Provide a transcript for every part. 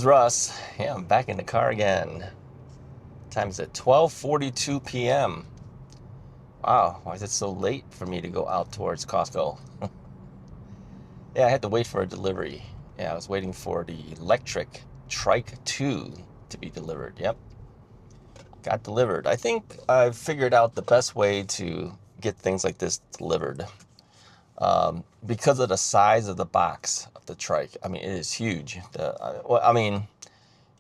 is Russ. Yeah, I'm back in the car again. Time's at 12:42 p.m. Wow, why is it so late for me to go out towards Costco? Yeah, I had to wait for a delivery. Yeah, I was waiting for the electric Trike 2 to be delivered. Yep, got delivered. I think I've figured out the best way to get things like this delivered. Because of the size of the box of the Trike. I mean, it is huge.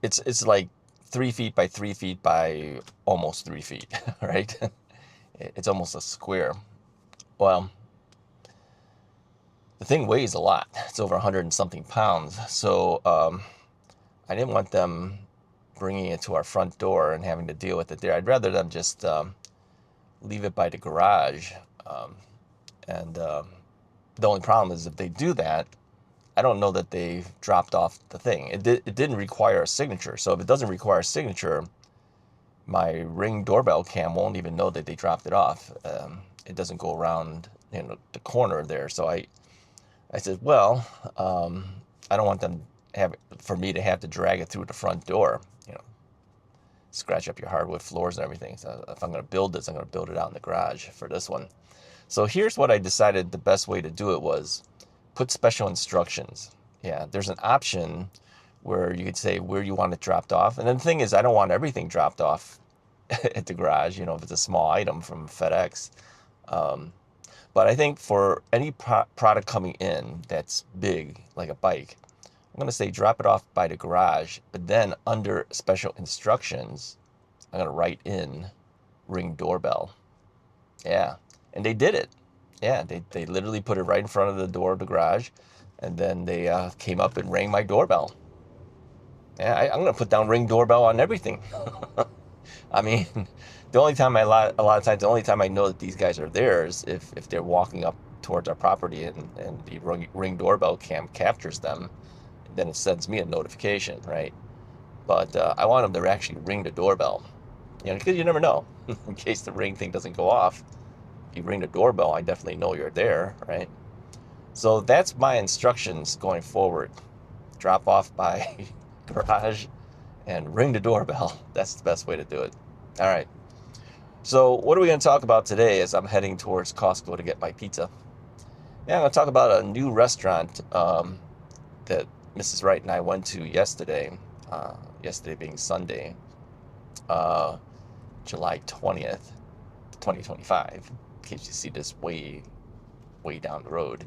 It's like 3 feet by 3 feet by almost 3 feet, right? It's almost a square. Well, the thing weighs a lot. It's over 100 and something pounds. So I didn't want them bringing it to our front door and having to deal with it there. I'd rather them just leave it by the garage. And the only problem is if they do that, I don't know that they've dropped off the thing. It didn't require a signature. So if it doesn't require a signature, my Ring doorbell cam won't even know that they dropped it off. It doesn't go around the corner there. So I said, well, I don't want them for me to have to drag it through the front door, scratch up your hardwood floors and everything. So if I'm going to build this, I'm going to build it out in the garage for this one. So here's what I decided the best way to do it was put special instructions. Yeah, there's an option where you could say where you want it dropped off. And then the thing is, I don't want everything dropped off at the garage, if it's a small item from FedEx. But I think for any product coming in that's big, like a bike, I'm going to say drop it off by the garage, but then under special instructions, I'm going to write in Ring doorbell. Yeah, and they did it. Yeah, they literally put it right in front of the door of the garage, and then they came up and rang my doorbell. Yeah, I'm going to put down Ring doorbell on everything. I mean, the only time a lot of times, the only time I know that these guys are there is if they're walking up towards our property and the Ring doorbell cam captures them, then it sends me a notification, right? But I want them to actually ring the doorbell, because you never know. In case the Ring thing doesn't go off, if you ring the doorbell, I definitely know you're there, right? So that's my instructions going forward. Drop off by garage and ring the doorbell. That's the best way to do it. All right. So what are we going to talk about today as I'm heading towards Costco to get my pizza? Yeah, I'm going to talk about a new restaurant that Mrs. Wright and I went to yesterday. Yesterday being Sunday, July 20th, 2025. In case you see this way down the road.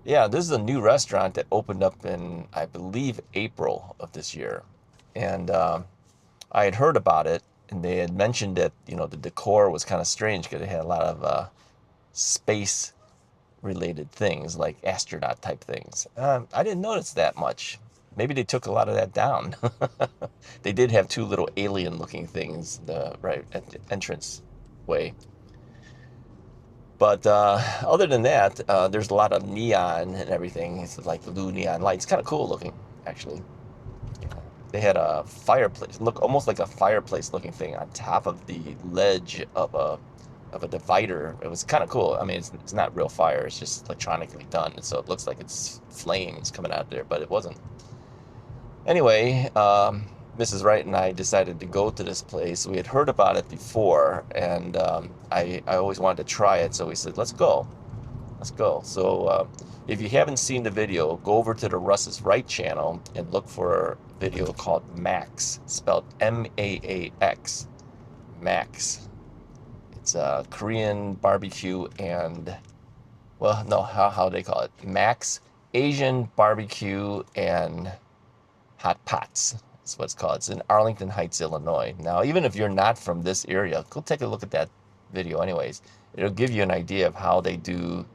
Yeah, this is a new restaurant that opened up in, I believe, April of this year. And I had heard about it, and they had mentioned that, the decor was kind of strange because it had a lot of space-related things, like astronaut-type things. I didn't notice that much. Maybe they took a lot of that down. They did have two little alien-looking things right at the entrance way. But other than that, there's a lot of neon and everything. It's like blue neon lights. Kind of cool looking, actually. They had a fireplace, look almost like a fireplace looking thing on top of the ledge of a divider. It was kind of cool. I mean, it's not real fire. It's just electronically done, so it looks like it's flames coming out there, but it wasn't. Anyway, Mrs. Wright and I decided to go to this place. We had heard about it before, and I always wanted to try it, so we said, let's go. Let's go. So if you haven't seen the video, go over to the Russ's Wright channel and look for a video called Maax, spelled Maax. Maax. It's a Korean barbecue and, well, no, how do they call it? Maax Asian barbecue and hot pots. That's what it's called. It's in Arlington Heights, Illinois. Now, even if you're not from this area, go take a look at that video anyways. It'll give you an idea of how they do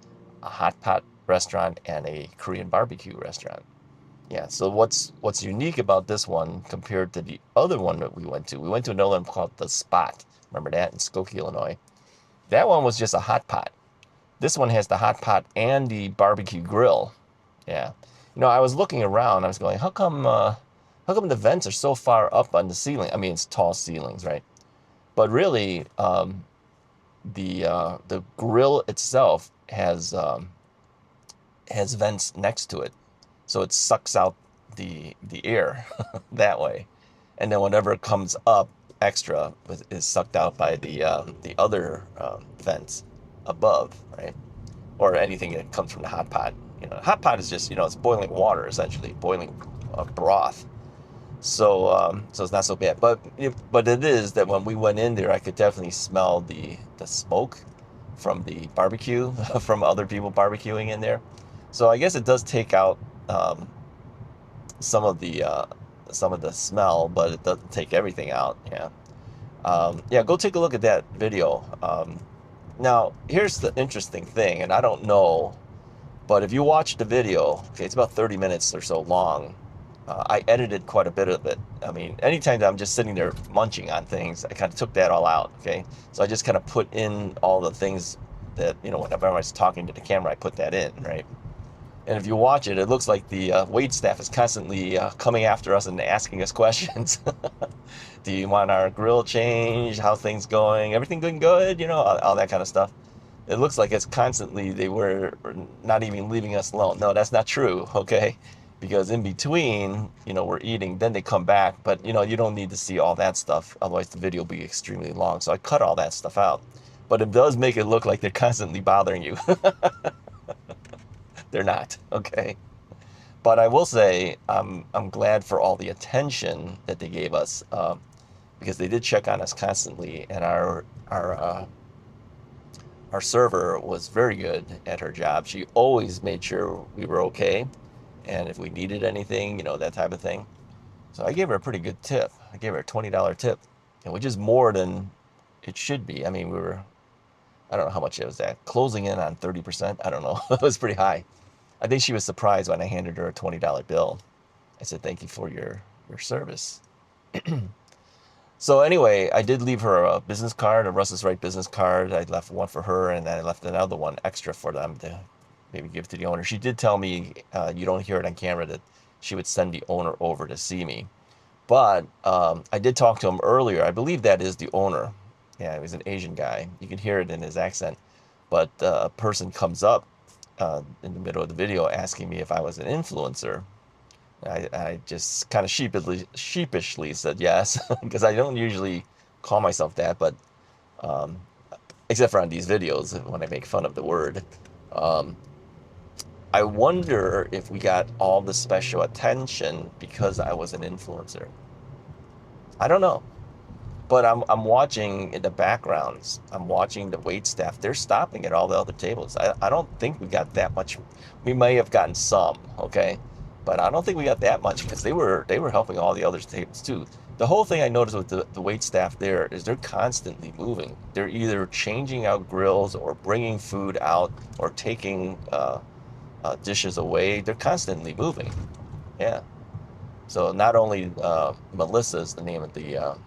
a hot pot restaurant and a Korean barbecue restaurant. Yeah, so what's unique about this one compared to the other one that we went to? We went to another one called The Spot. Remember that in Skokie, Illinois? That one was just a hot pot. This one has the hot pot and the barbecue grill. Yeah. I was looking around. I was going, how come the vents are so far up on the ceiling? I mean, it's tall ceilings, right? But really, the grill itself has vents next to it, so it sucks out the air that way, and then whatever comes up extra is sucked out by the other vents above, right? Or anything that comes from the hot pot. Hot pot is just it's boiling water essentially, boiling broth. So it's not so bad. But it is that when we went in there, I could definitely smell the smoke from the barbecue from other people barbecuing in there. So I guess it does take out um, some of the smell, but it doesn't take everything out. Yeah. Yeah. Go take a look at that video. Now, here's the interesting thing, and I don't know, but if you watch the video, okay, it's about 30 minutes or so long. I edited quite a bit of it. I mean, anytime that I'm just sitting there munching on things, I kind of took that all out, okay? So I just kind of put in all the things that, whenever I was talking to the camera, I put that in, right? And if you watch it, it looks like the wait staff is constantly coming after us and asking us questions. Do you want our grill change? How things going? Everything going good? All that kind of stuff. It looks like it's constantly they were not even leaving us alone. No, that's not true, okay? Because in between, we're eating, then they come back. But, you don't need to see all that stuff. Otherwise, the video will be extremely long. So I cut all that stuff out. But it does make it look like they're constantly bothering you. They're not, okay? But I will say I'm glad for all the attention that they gave us because they did check on us constantly, and our server was very good at her job. She always made sure we were okay, and if we needed anything, that type of thing. So I gave her a pretty good tip. I gave her a $20 tip, which is more than it should be. I mean, I don't know how much it was at, closing in on 30%. I don't know. It was pretty high. I think she was surprised when I handed her a $20 bill. I said, thank you for your service. So anyway, I did leave her a business card, a Russ's Right business card. I left one for her, and then I left another one extra for them to maybe give to the owner. She did tell me, you don't hear it on camera, that she would send the owner over to see me. But I did talk to him earlier. I believe that is the owner. Yeah, he was an Asian guy. You can hear it in his accent. But a person comes up in the middle of the video asking me if I was an influencer. I just kind of sheepishly said yes, because I don't usually call myself that, but um, except for on these videos when I make fun of the word. Um, I wonder if we got all the special attention because I was an influencer. I don't know. But I'm watching in the backgrounds. I'm watching the wait staff. They're stopping at all the other tables. I don't think we got that much. We may have gotten some, okay, but I don't think we got that much because they were helping all the other tables too. The whole thing I noticed with the wait staff there is they're constantly moving. They're either changing out grills or bringing food out or taking dishes away. They're constantly moving. Yeah. So not only Melissa is the name of the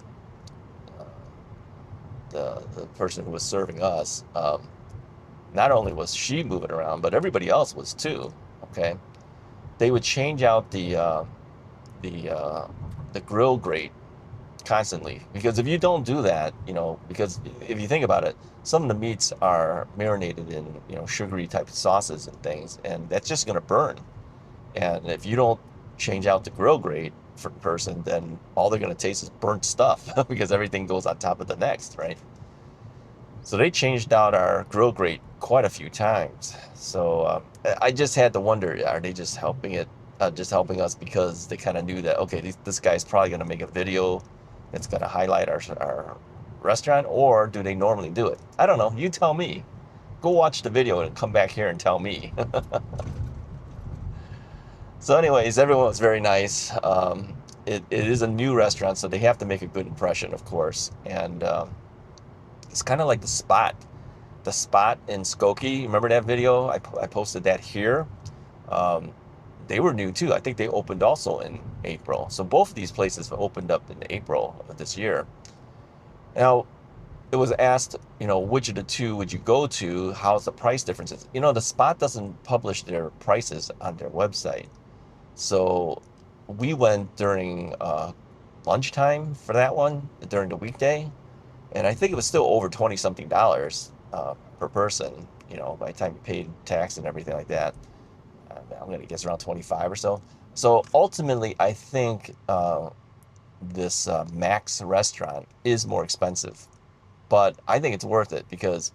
person who was serving us, not only was she moving around, but everybody else was too. Okay, they would change out the the grill grate constantly because if you don't do that, because if you think about it, some of the meats are marinated in sugary type of sauces and things, and that's just going to burn. And if you don't change out the grill grate for the person, then all they're going to taste is burnt stuff because everything goes on top of the next, right? So they changed out our grill grate quite a few times. So I just had to wonder, are they just helping us because they kind of knew that, okay, this guy's probably going to make a video that's going to highlight our restaurant, or do they normally do it? I don't know. You tell me. Go watch the video and come back here and tell me. So anyways, everyone was very nice. It is a new restaurant, so they have to make a good impression, of course. And it's kind of like the spot in Skokie. Remember that video? I posted that here. Um, they were new too. I think they opened also in April. So both of these places opened up in April of this year. Now, it was asked, which of the two would you go to? How's the price differences? The spot doesn't publish their prices on their website. So we went during lunchtime for that one, during the weekday. And I think it was still over 20 something dollars per person, by the time you paid tax and everything like that. I'm going to guess around 25 or so. So ultimately, I think this Maax restaurant is more expensive, but I think it's worth it because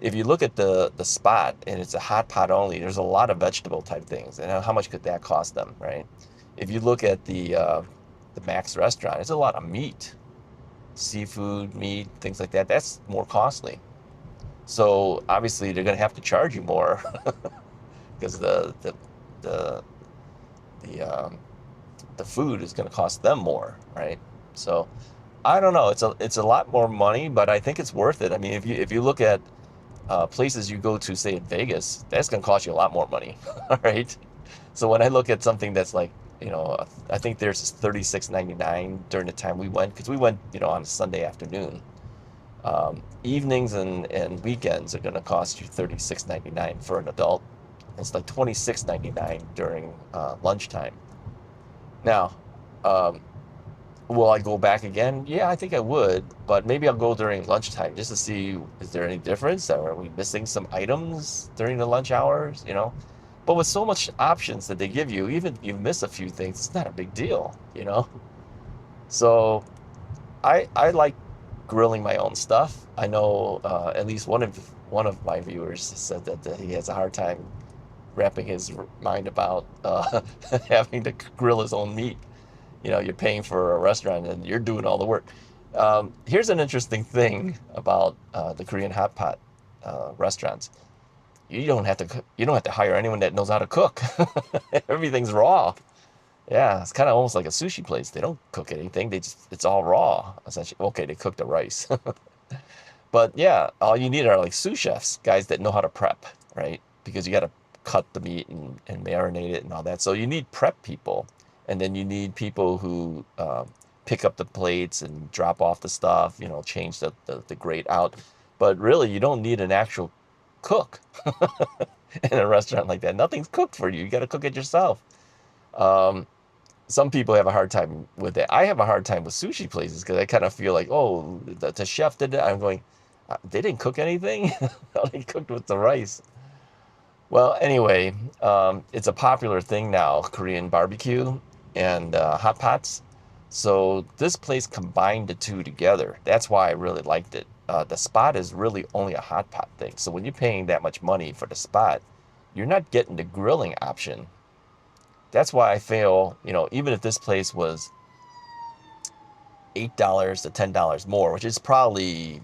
if you look at the spot and it's a hot pot only, there's a lot of vegetable type things, and how much could that cost them, right? If you look at the Maax restaurant, it's a lot of meat, seafood, meat, things like that. That's more costly. So obviously they're going to have to charge you more because the the the food is going to cost them more, right? So I don't know. It's a lot more money, but I think it's worth it. I mean, if you look at places you go to, say in Vegas, that's going to cost you a lot more money, right? So when I look at something that's like, I think there's is 36.99 during the time we went, because we went, on a Sunday afternoon. Evenings and weekends are going to cost you 36.99 for an adult. It's like 26.99 during lunchtime. Now, um, will I go back again? Yeah, I think I would, but maybe I'll go during lunchtime just to see, is there any difference? Are we missing some items during the lunch hours? But with so much options that they give you, even if you miss a few things, it's not a big deal. So I like grilling my own stuff. I know at least one of my viewers said that he has a hard time wrapping his mind about having to grill his own meat. You're paying for a restaurant and you're doing all the work. Here's an interesting thing about the Korean hot pot restaurants. You don't have to hire anyone that knows how to cook. Everything's raw. Yeah, it's kind of almost like a sushi place. They don't cook anything. It's all raw, essentially. Okay, they cook the rice. But yeah, all you need are like sous chefs, guys that know how to prep, right? Because you got to cut the meat and marinate it and all that. So you need prep people, and then you need people who pick up the plates and drop off the stuff. Change the grate out. But really, you don't need an actual cook in a restaurant like that. Nothing's cooked for you. You got to cook it yourself. Um, some people have a hard time with that. I have a hard time with sushi places because I kind of feel like, oh, the chef did it. I'm going, they didn't cook anything. They cooked with the rice. Well, anyway, it's a popular thing now, Korean barbecue and hot pots. So this place combined the two together. That's why I really liked it. The spot is really only a hot pot thing. So when you're paying that much money for the spot, you're not getting the grilling option. That's why I feel, even if this place was $8 to $10 more, which is probably,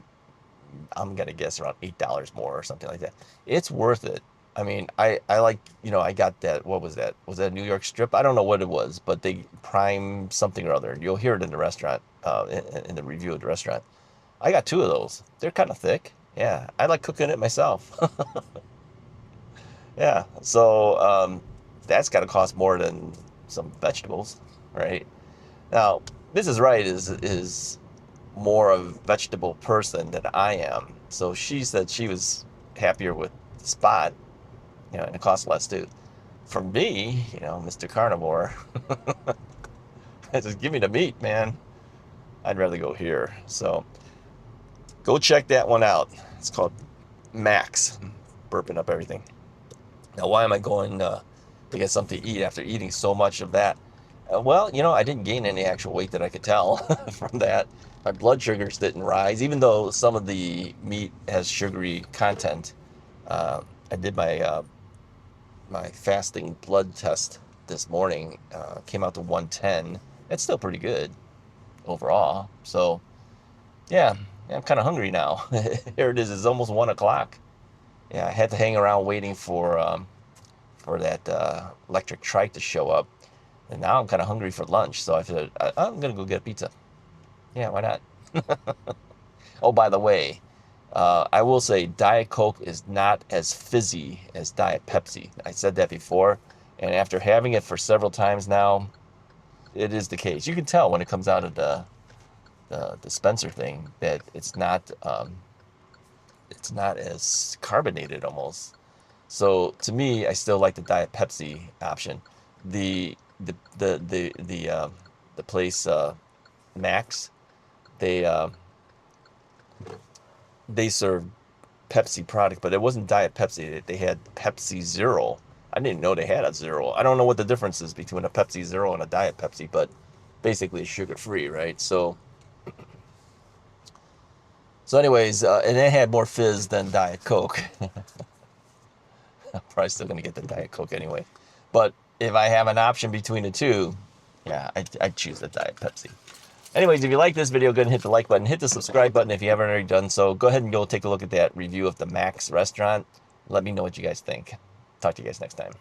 I'm gonna guess around $8 more or something like that. It's worth it. I mean, I like, I got that. What was that? Was that a New York strip? I don't know what it was, but they prime something or other. You'll hear it in the restaurant, in the review of the restaurant. I got two of those. They're kind of thick. Yeah, I like cooking it myself. Yeah, so that's got to cost more than some vegetables, right? Now, Mrs. Wright is more of a vegetable person than I am. So she said she was happier with the spot, and it costs less too. For me, Mr. Carnivore, just give me the meat, man. I'd rather go here. So go check that one out. It's called Maax. Burping up everything. Now, why am I going to get something to eat after eating so much of that? Well, I didn't gain any actual weight that I could tell from that. My blood sugars didn't rise, even though some of the meat has sugary content. I did my fasting blood test this morning. Came out to 110. It's still pretty good overall. So yeah, I'm kind of hungry now. Here it is. It's almost 1 o'clock. Yeah, I had to hang around waiting for that electric trike to show up. And now I'm kind of hungry for lunch, so I said, I'm going to go get a pizza. Yeah, why not? Oh, by the way, I will say Diet Coke is not as fizzy as Diet Pepsi. I said that before, and after having it for several times now, it is the case. You can tell when it comes out of the dispenser thing that it's not as carbonated almost. So to me, I still like the Diet Pepsi option. The place Maax, they uh, they serve Pepsi product, but it wasn't Diet Pepsi. They had Pepsi Zero. I didn't know they had a zero. I don't know what the difference is between a Pepsi Zero and a Diet Pepsi, but basically it's sugar-free, right? So anyways, and it had more fizz than Diet Coke. I'm probably still going to get the Diet Coke anyway. But if I have an option between the two, yeah, I'd choose the Diet Pepsi. Anyways, if you like this video, go ahead and hit the like button. Hit the subscribe button if you haven't already done so. Go ahead and go take a look at that review of the Maax restaurant. Let me know what you guys think. Talk to you guys next time.